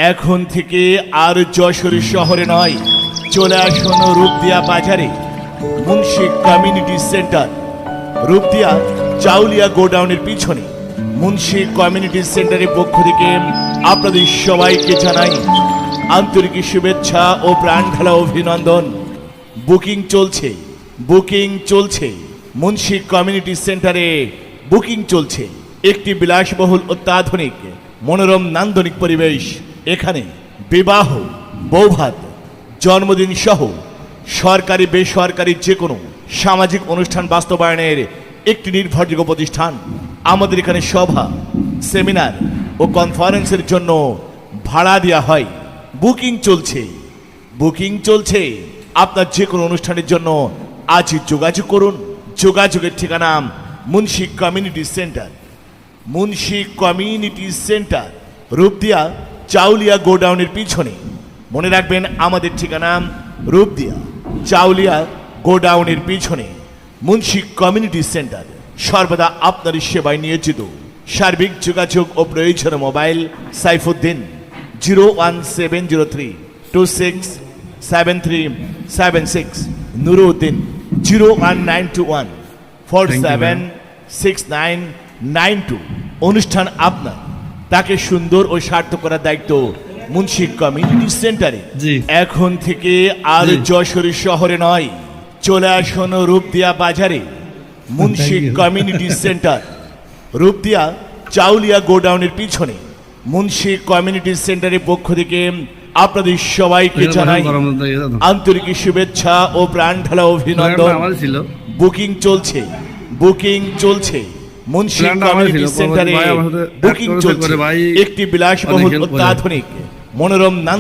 এখন থেকে আর যশোর শহরে নয়, চলে আসুন রূপদিয়া বাজারে। মুন্সি কমিউনিটি সেন্টার, রূপদিয়া চাউলিয়া গোডাউনের পিছনে। মুন্সি কমিউনিটি সেন্টারের পক্ষ থেকে আপনাদের সবাইকে জানাই আন্তরিক শুভেচ্ছা ও প্রাণ ঢালা অভিনন্দন। বুকিং চলছে, বুকিং চলছে। মুন্সি কমিউনিটি সেন্টারে বুকিং চলছে। একটি বিলাসবহুল অত্যাধুনিক মনোরম নান্দনিক পরিবেশ। এখানে বিবাহ, বৌভাত, জন্মদিন সহ সরকারি বেসরকারি যে কোনো সামাজিক অনুষ্ঠান বাস্তবায়নের একটি নির্ভরযোগ্য প্রতিষ্ঠান। আমাদের এখানে সভা, সেমিনার ও কনফারেন্সের জন্য ভাড়া দেওয়া হয়। বুকিং চলছে, বুকিং চলছে। আপনার যে কোনো অনুষ্ঠানের জন্য আজই যোগাযোগ করুন। যোগাযোগের ঠিকানা Munshi community centre. Munshi community centre, Rupdia Chaulia গোডাউনের পিছনে। মনে রাখবেন আমাদের ঠিকানা রূপদিয়া চাউলিয়া গোডাউনের পিছনে। মুন্সি কমিউনিটি সেন্টার সর্বদা আপনার সেবায় নিয়োজিত। সার্বিক যোগাযোগ ও প্রয়োজন মোবাইল সাইফুদ্দিন 01703267376, নুরুদ্দিন 01921476992। অনুষ্ঠান আপনার, তাকে সুন্দর ও সার্থক করার দায়িত্ব মুন্সি কমিউনিটি সেন্টারে। এখন থেকে আর যশোর শহরে নয়, চলে আসুন রূপদিয়া বাজারে। মুন্সি কমিউনিটি সেন্টার, রূপদিয়া চাউলিয়া গোডাউনের পিছনে। মুন্সি কমিউনিটি সেন্টারের পক্ষ থেকে আপনাদের সবাইকে জানাই আন্তরিক শুভেচ্ছা ও প্রাণ ঢালা অভিনন্দন। বুকিং চলছে, বুকিং চলছে। মুন্সি কমিউনিটি সেন্টারে বুকিং চলছে। একটি বিলাসবহুল অত্যাধুনিক মনোরম নান্দনিক